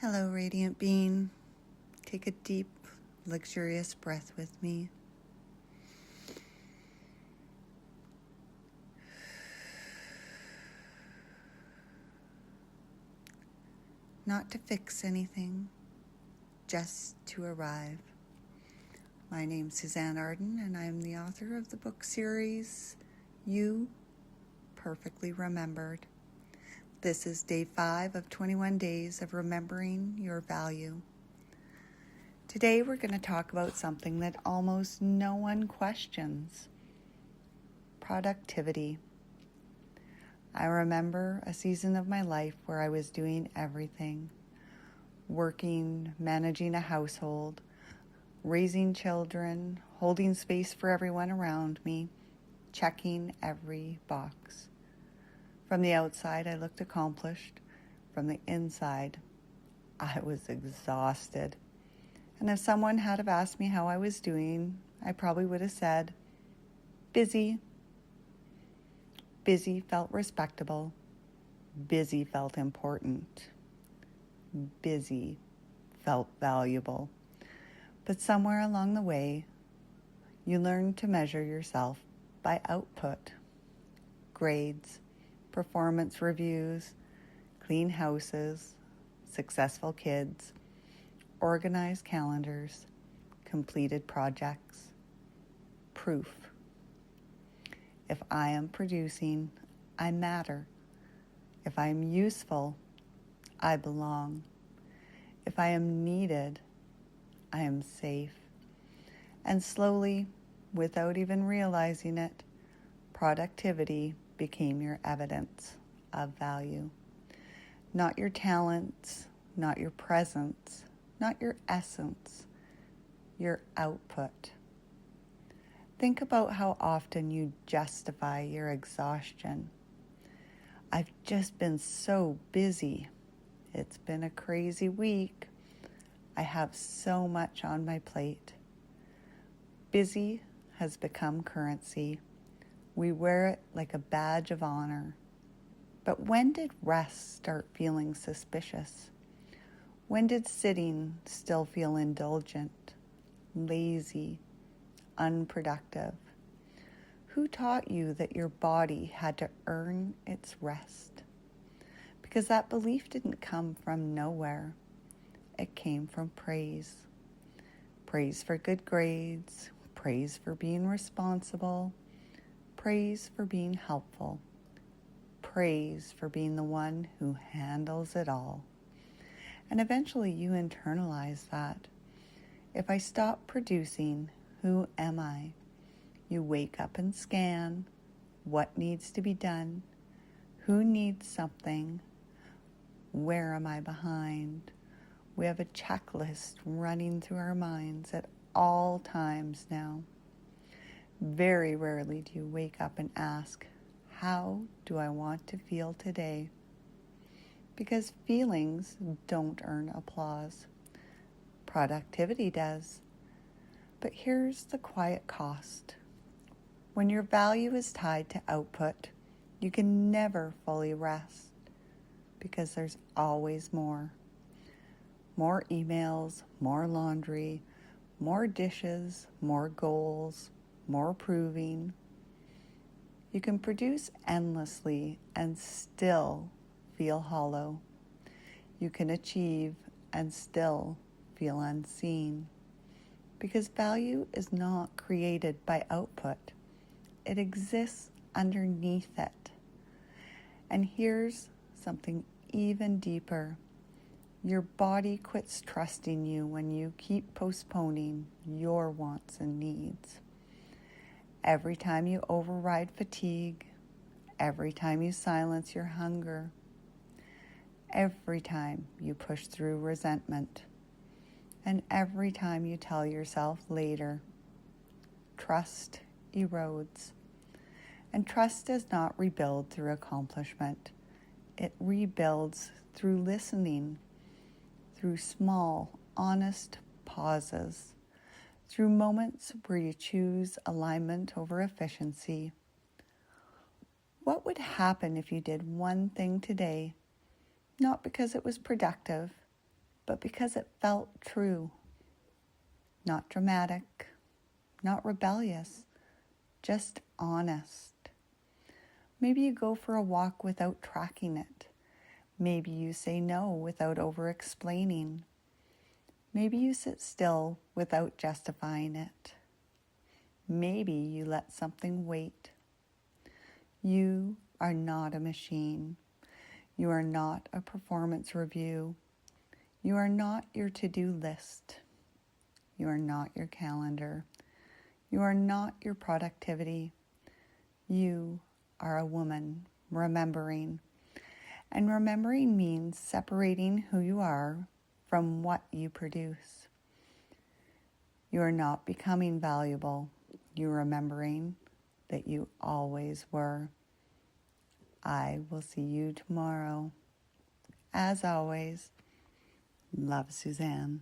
Hello, radiant being. Take a deep, luxurious breath with me. Not to fix anything, just to arrive. My name's Suzanne Arden, and I am the author of the book series, You Perfectly Remembered. This is day 5 of 21 days of remembering your value. Today we're going to talk about something that almost no one questions: productivity. I remember a season of my life where I was doing everything: working, managing a household, raising children, holding space for everyone around me, checking every box. From the outside, I looked accomplished. From the inside, I was exhausted. And if someone had have asked me how I was doing, I probably would have said, busy. Busy felt respectable. Busy felt important. Busy felt valuable. But somewhere along the way, you learn to measure yourself by output: grades, performance reviews, clean houses, successful kids, organized calendars, completed projects, proof. If I am producing, I matter. If I am useful, I belong. If I am needed, I am safe. And slowly, without even realizing it, productivity became your evidence of value. Not your talents, not your presence, not your essence, your output. Think about how often you justify your exhaustion. I've just been so busy. It's been a crazy week. I have so much on my plate. Busy has become currency. We wear it like a badge of honor. But when did rest start feeling suspicious? When did sitting still feel indulgent, lazy, unproductive? Who taught you that your body had to earn its rest? Because that belief didn't come from nowhere. It came from praise. Praise for good grades, praise for being responsible, praise for being helpful, praise for being the one who handles it all. And eventually you internalize that. If I stop producing, who am I? You wake up and scan what needs to be done, who needs something, where am I behind? We have a checklist running through our minds at all times now. Very rarely do you wake up and ask, how do I want to feel today? Because feelings don't earn applause. Productivity does. But here's the quiet cost. When your value is tied to output, you can never fully rest because there's always more. More emails, more laundry, more dishes, more goals, more proving. You can produce endlessly and still feel hollow. You can achieve and still feel unseen. Because value is not created by output. It exists underneath it. And here's something even deeper. Your body quits trusting you when you keep postponing your wants and needs. Every time you override fatigue, every time you silence your hunger, every time you push through resentment, and every time you tell yourself later, trust erodes. And trust does not rebuild through accomplishment. It rebuilds through listening, through small, honest pauses, through moments where you choose alignment over efficiency. What would happen if you did one thing today, not because it was productive, but because it felt true. Not dramatic, not rebellious, just honest. Maybe you go for a walk without tracking it. Maybe you say no without over-explaining. Maybe you sit still without justifying it. Maybe you let something wait. You are not a machine. You are not a performance review. You are not your to-do list. You are not your calendar. You are not your productivity. You are a woman remembering. And remembering means separating who you are from what you produce. You are not becoming valuable. You're remembering that you always were. I will see you tomorrow. As always, love, Suzanne.